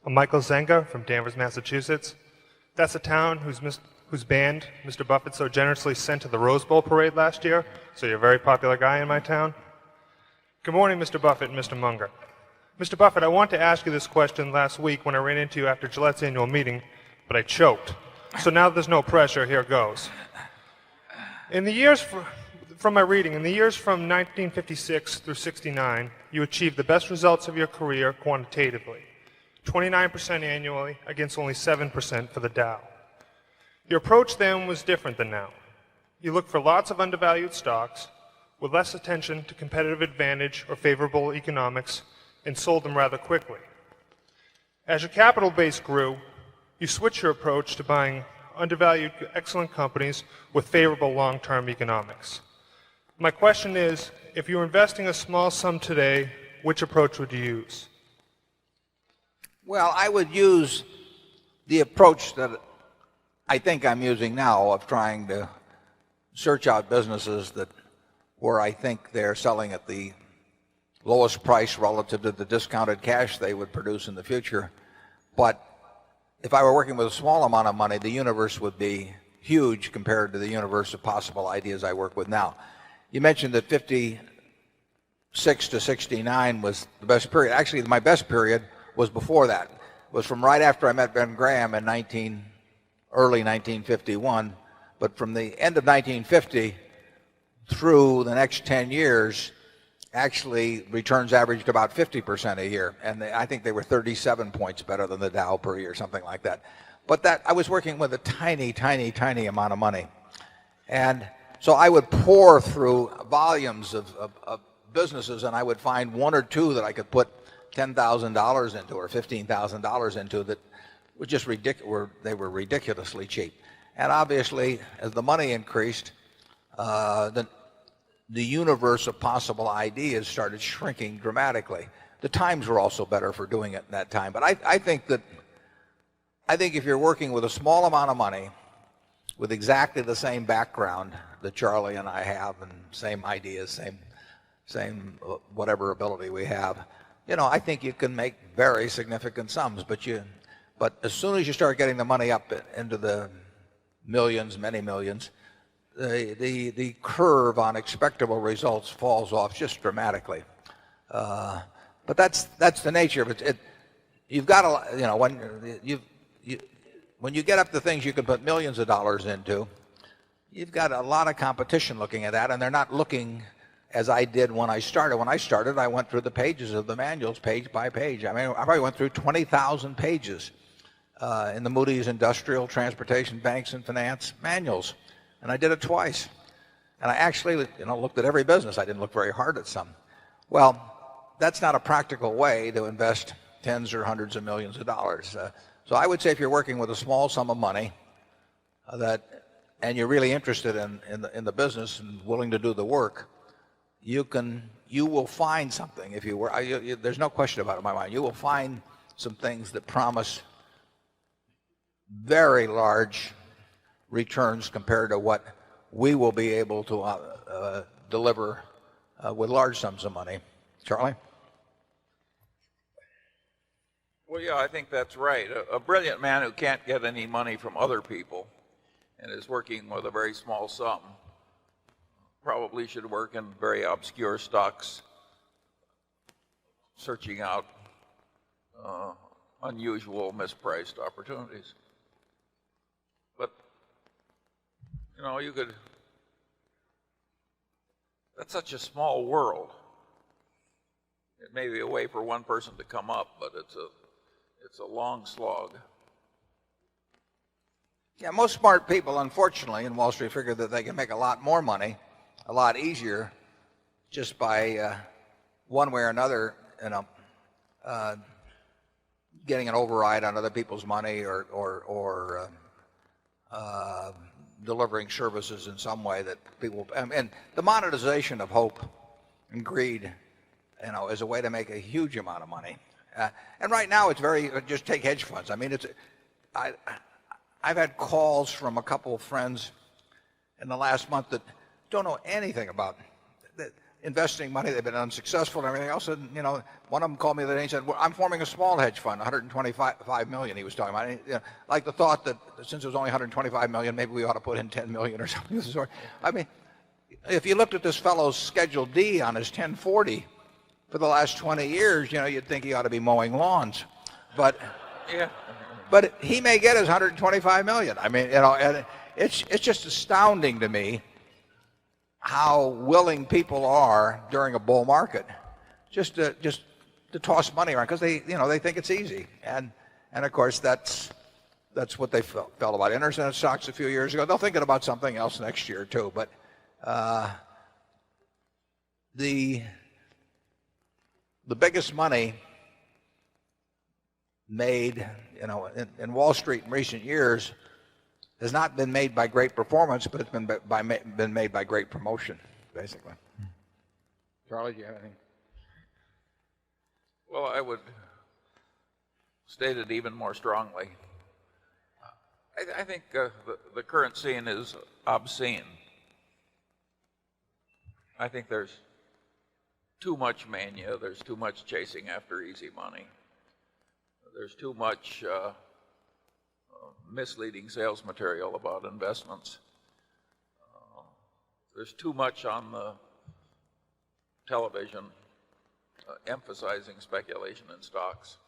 I'm Michael Zenga from Danvers, Massachusetts. That's a town whose band Mr. Buffett so generously sent to the Rose Bowl parade last year, so you're a very popular guy in my town. Good morning, Mr. Buffett and Mr. Munger. Mr. Buffett, I wanted to ask you this question last week when I ran into you after Gillette's annual meeting, but I choked. So now there's no pressure, here goes. In the years, from my reading, in the years from 1956 through 69, you achieved the best results of your career quantitatively, 29% annually against only 7% for the Dow. Your approach then was different than now. You looked for lots of undervalued stocks with less attention to competitive advantage or favorable economics and sold them rather quickly. As your capital base grew, you switched your approach to buying undervalued, excellent companies with favorable long-term economics. My question is, if you were investing a small sum today, which approach would you use? Well, I would use the approach that I think I'm using now of trying to search out businesses where I think they're selling at the lowest price relative to the discounted cash they would produce in the future. But if I were working with a small amount of money, the universe would be huge compared to the universe of possible ideas I work with now. You mentioned that 56 to 69 was the best period. Actually, my best period was before that. It was from right after I met Ben Graham in early 1951. But from the end of 1950 through the next 10 years, actually returns averaged about 50% a year. And I think they were 37 points better than the Dow per year, something like that. But I was working with a tiny, tiny, tiny amount of money. And so I would pour through volumes of businesses, and I would find one or two that I could put $10,000 into or $15,000 into that were just ridiculous. They were ridiculously cheap. And obviously, as the money increased, the universe of possible ideas started shrinking dramatically. The times were also better for doing it in that time. But I think if you're working with a small amount of money, with exactly the same background that Charlie and I have, and same ideas, same whatever ability we have, I think you can make very significant sums. But as soon as you start getting the money up into the millions, many millions, the curve on expectable results falls off just dramatically. But that's the nature of it. You've got to, when you get up to things you can put millions of dollars into, you've got a lot of competition looking at that, and they're not looking as I did when I started. When I started, I went through the pages of the manuals page by page. I mean, I probably went through 20,000 pages in the Moody's Industrial, Transportation, Banks, and Finance manuals. And I did it twice. And I actually, looked at every business. I didn't look very hard at some. Well, that's not a practical way to invest tens or hundreds of millions of dollars. So I would say if you're working with a small sum of money and you're really interested in the business and willing to do the work, you will find something. If you were, there's no question about it in my mind. You will find some things that promise very large returns compared to what we will be able to deliver with large sums of money. Charlie? Well, yeah, I think that's right. A brilliant man who can't get any money from other people and is working with a very small sum probably should work in very obscure stocks, searching out unusual mispriced opportunities. But that's such a small world. It may be a way for one person to come up, but it's a long slog. Yeah, most smart people, unfortunately, in Wall Street figure that they can make a lot more money, a lot easier, just by one way or another, getting an override on other people's money or delivering services in some way that people. And the monetization of hope and greed, is a way to make a huge amount of money. And right now it's just take hedge funds. I mean, I've had calls from a couple of friends in the last month that don't know anything about investing money. They've been unsuccessful and everything else. And, one of them called me the other day and said, well, I'm forming a small hedge fund, 125 million he was talking about. And, like the thought that since it was only 125 million, maybe we ought to put in 10 million or something of the sort. I mean, if you looked at this fellow's Schedule D on his 1040 for the last 20 years, you'd think he ought to be mowing lawns. But Yeah. but he may get his 125 million. I mean, and it's just astounding to me how willing people are during a bull market just to toss money around because they think it's easy. And of course that's what they felt about internet stocks a few years ago. They'll think about something else next year too. But the biggest money made in Wall Street in recent years has not been made by great performance, but it's been made by great promotion, basically. Charlie, do you have anything? Well, I would state it even more strongly. I think the current scene is obscene. I think there's too much mania. There's too much chasing after easy money. There's too much misleading sales material about investments. There's too much on the television emphasizing speculation in stocks.